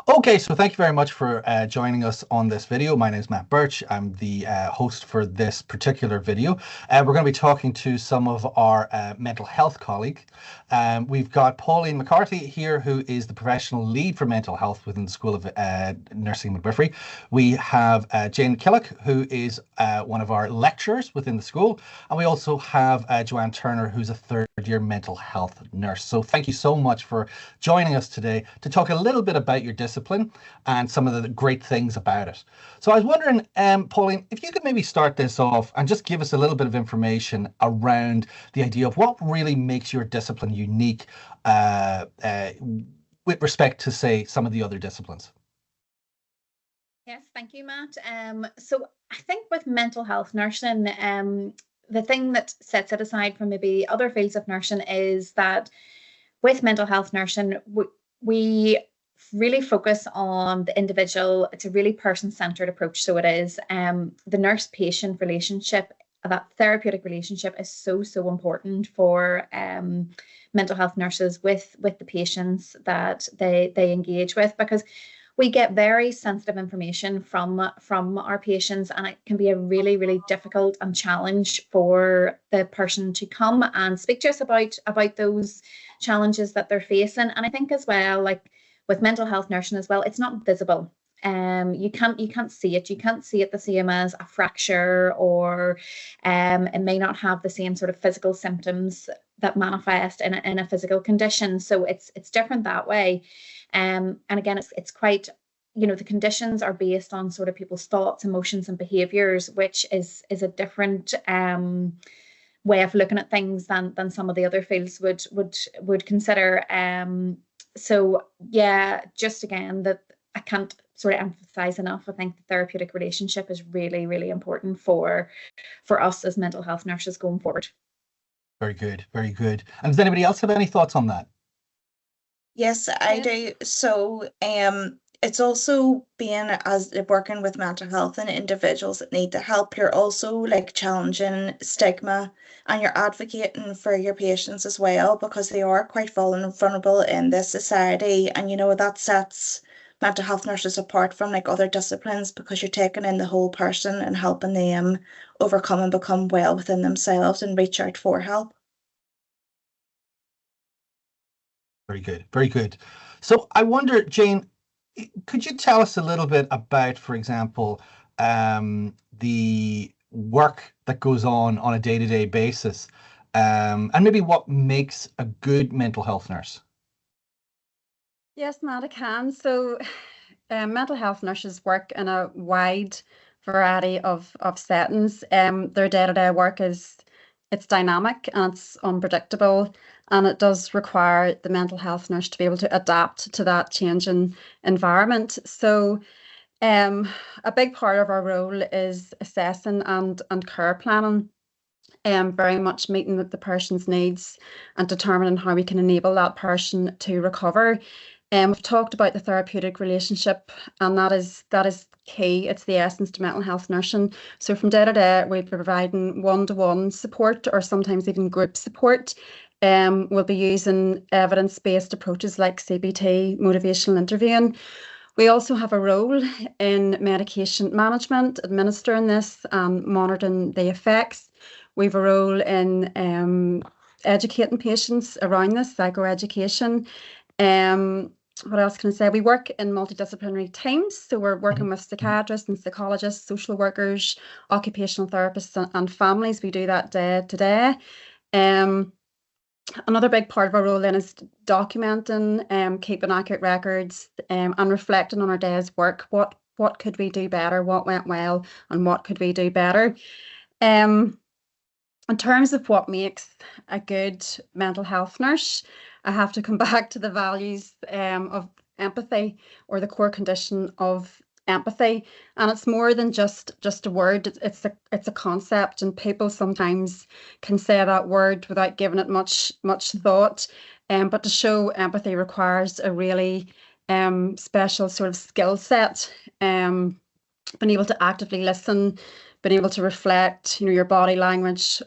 Okay, so thank you very much for joining us on this video. My name is Matt Birch. I'm the host for this particular video. We're going to be talking to some of our mental health colleagues. We've got Pauline McCarthy here, who is the professional lead for mental health within the School of Nursing and Midwifery. We have Jane Killock, who is one of our lecturers within the school. And we also have Joanne Turner, who's a third-year mental health nurse. So thank you so much for joining us today to talk a little bit about your discipline and some of the great things about it. So I was wondering, Pauline, if you could maybe start this off and just give us a little bit of information around the idea of what really makes your discipline unique with respect to, say, some of the other disciplines. Yes, thank you, Matt. So I think with mental health nursing, the thing that sets it aside from maybe other fields of nursing is that with mental health nursing, we really focus on the individual. It's a really person-centered approach. So it is the nurse-patient relationship, that therapeutic relationship is so important for mental health nurses with the patients that they engage with, because we get very sensitive information from our patients, and it can be a really difficult and challenge for the person to come and speak to us about those challenges that they're facing. And I think as well, like with mental health nursing as well, it's not visible. You can't see it. You can't see it the same as a fracture, or it may not have the same sort of physical symptoms that manifest in a physical condition. So it's different that way. And again, it's quite, the conditions are based on sort of people's thoughts, emotions, and behaviors, which is a different way of looking at things than some of the other fields would consider. So yeah, just again, that I can't sort of emphasize enough. I think the therapeutic relationship is really important for us as mental health nurses going forward. Very good, very good. And does anybody else have any thoughts on that? Yes, I do. So it's also being as working with mental health and individuals that need the help. You're also like challenging stigma, and you're advocating for your patients as well, because they are quite vulnerable in this society. And that sets mental health nurses apart from like other disciplines, because you're taking in the whole person and helping them overcome and become well within themselves and reach out for help. Very good, very good. So I wonder, Jane, could you tell us a little bit about, for example, the work that goes on a day-to-day basis, and maybe what makes a good mental health nurse? Yes, Matt, I can. So mental health nurses work in a wide variety of settings. Their day-to-day work it's dynamic and it's unpredictable, and it does require the mental health nurse to be able to adapt to that changing environment. So a big part of our role is assessing and care planning, very much meeting the person's needs and determining how we can enable that person to recover. We've talked about the therapeutic relationship, and that is key. It's the essence to mental health nursing. So from day to day, we'll be providing one-to-one support, or sometimes even group support. We'll be using evidence-based approaches like CBT, motivational interviewing. We also have a role in medication management, administering this and monitoring the effects. We have a role in educating patients around this, psychoeducation. What else can I say? We work in multidisciplinary teams. So we're working with psychiatrists and psychologists, social workers, occupational therapists, and families. We do that day to day. Another big part of our role then is documenting, keeping accurate records, and reflecting on our day's work. What could we do better? What went well, and what could we do better? In terms of what makes a good mental health nurse, I have to come back to the values of empathy, or the core condition of empathy. And it's more than just a word. It's a concept, and people sometimes can say that word without giving it much thought. But to show empathy requires a really special sort of skill set. Being able to actively listen, being able to reflect, your body language,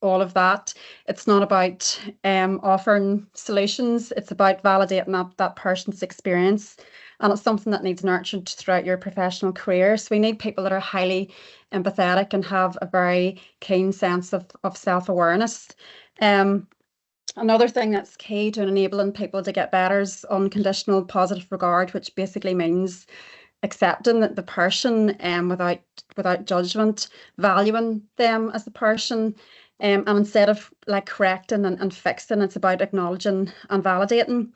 all of that. It's not about offering solutions. It's about validating that person's experience. And it's something that needs nurtured throughout your professional career. So we need people that are highly empathetic and have a very keen sense of self-awareness. Another thing that's key to enabling people to get better is unconditional positive regard, which basically means accepting that the person without judgment, valuing them as a person. And instead of like correcting and fixing, it's about acknowledging and validating.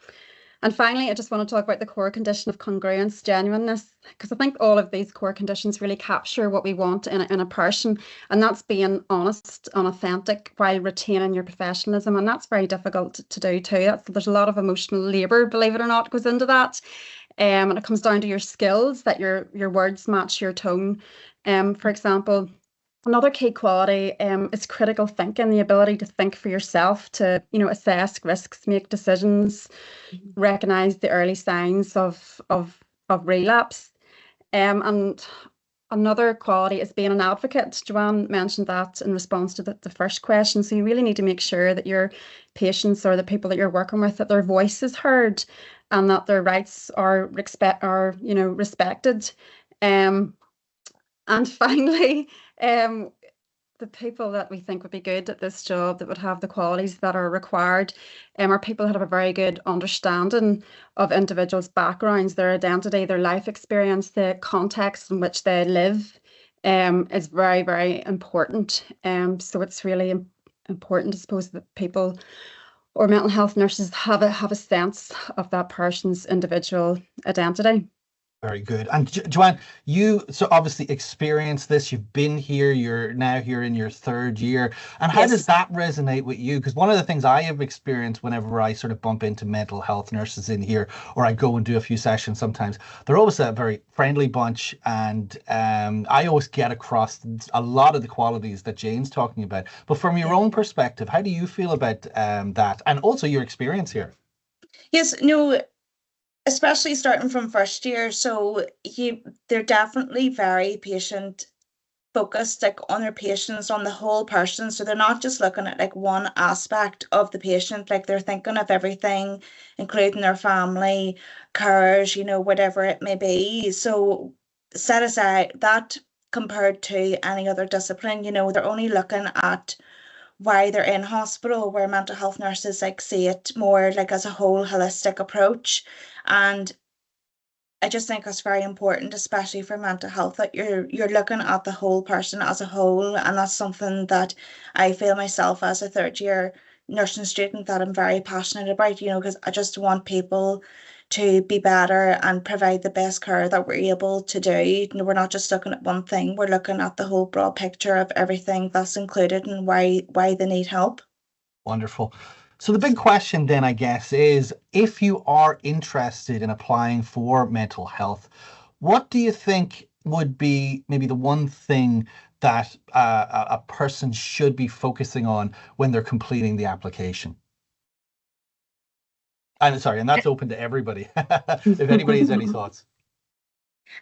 And finally, I just want to talk about the core condition of congruence, genuineness, because I think all of these core conditions really capture what we want in a person. And that's being honest and authentic while retaining your professionalism. And that's very difficult to do too. There's a lot of emotional labour, believe it or not, goes into that. And it comes down to your skills, that your words match your tone. For example, another key quality is critical thinking, the ability to think for yourself, to assess risks, make decisions, recognise the early signs of relapse. And another quality is being an advocate. Joanne mentioned that in response to the first question. So you really need to make sure that your patients or the people that you're working with, that their voice is heard and that their rights are respected. And finally, the people that we think would be good at this job, that would have the qualities that are required, are people that have a very good understanding of individuals' backgrounds, their identity, their life experience, the context in which they live, is very, very important. So it's really important, I suppose, that people or mental health nurses have a sense of that person's individual identity. Very good. And Joanne, you so obviously experienced this. You've been here. You're now here in your third year. And how does that resonate with you? Because one of the things I have experienced whenever I sort of bump into mental health nurses in here, or I go and do a few sessions sometimes, they're always a very friendly bunch. And I always get across a lot of the qualities that Jane's talking about. But from your own perspective, how do you feel about that? And also your experience here? Yes, no, especially starting from first year, so they're definitely very patient focused, like on their patients, on the whole person. So they're not just looking at like one aspect of the patient, like they're thinking of everything, including their family, carers, whatever it may be. So set aside that, compared to any other discipline, they're only looking at why they're in hospital, where mental health nurses like see it more like as a whole holistic approach. And I just think that's very important, especially for mental health, that you're looking at the whole person as a whole. And that's something that I feel myself as a third year nursing student that I'm very passionate about, because I just want people to be better and provide the best care that we're able to do. We're not just looking at one thing, we're looking at the whole broad picture of everything that's included and why they need help. Wonderful. So the big question then, I guess, is if you are interested in applying for mental health, what do you think would be maybe the one thing that a person should be focusing on when they're completing the application? I'm sorry, and that's open to everybody. If anybody has any thoughts.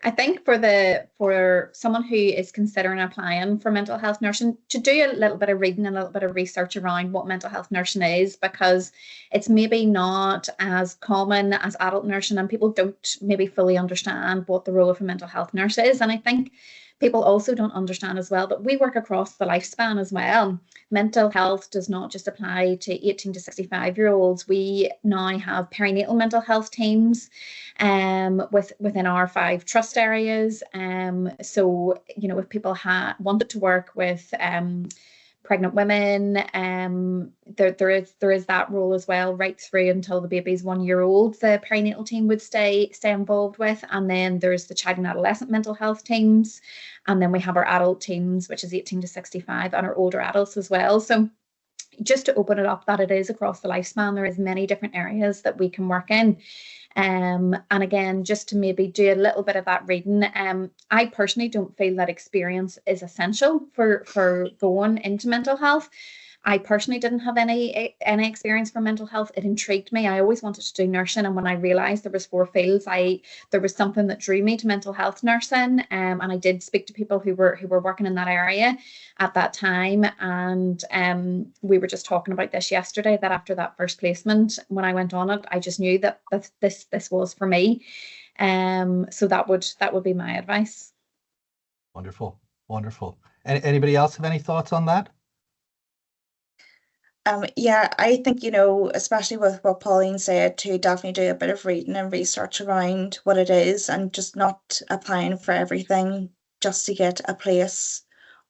I think for someone who is considering applying for mental health nursing, to do a little bit of reading and a little bit of research around what mental health nursing is, because it's maybe not as common as adult nursing and people don't maybe fully understand what the role of a mental health nurse is. And I think people also don't understand as well that we work across the lifespan as well. Mental health does not just apply to 18 to 65-year-olds. We now have perinatal mental health teams within our 5 trust areas. So, if people wanted to work with pregnant women, there is that role as well, right through until the baby's 1 year old. The perinatal team would stay involved with, and then there's the child and adolescent mental health teams, and then we have our adult teams, which is 18 to 65, and our older adults as well. So just to open it up, that it is across the lifespan, there is many different areas that we can work in. And again, just to maybe do a little bit of that reading, I personally don't feel that experience is essential for going into mental health. I personally didn't have any experience for mental health. It intrigued me. I always wanted to do nursing, and when I realised there was 4 fields, there was something that drew me to mental health nursing. And I did speak to people who were working in that area at that time, and we were just talking about this yesterday, that after that first placement, when I went on it, I just knew that this was for me. So that would be my advice. Wonderful, wonderful. Anybody else have any thoughts on that? Yeah, I think, especially with what Pauline said, to definitely do a bit of reading and research around what it is, and just not applying for everything just to get a place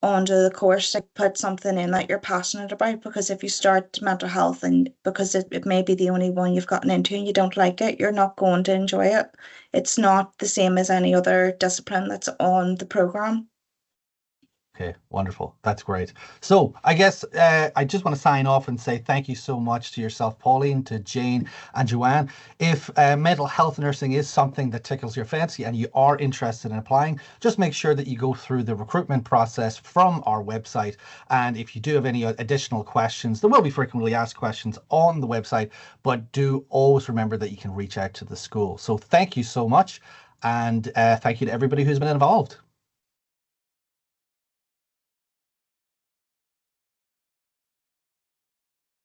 onto the course. Like, put something in that you're passionate about, because if you start mental health and because it may be the only one you've gotten into and you don't like it, you're not going to enjoy it. It's not the same as any other discipline that's on the program. Okay, wonderful. That's great. So I guess I just want to sign off and say thank you so much to yourself, Pauline, to Jane and Joanne. If mental health nursing is something that tickles your fancy and you are interested in applying, just make sure that you go through the recruitment process from our website. And if you do have any additional questions, there will be frequently asked questions on the website, but do always remember that you can reach out to the school. So thank you so much. And thank you to everybody who's been involved.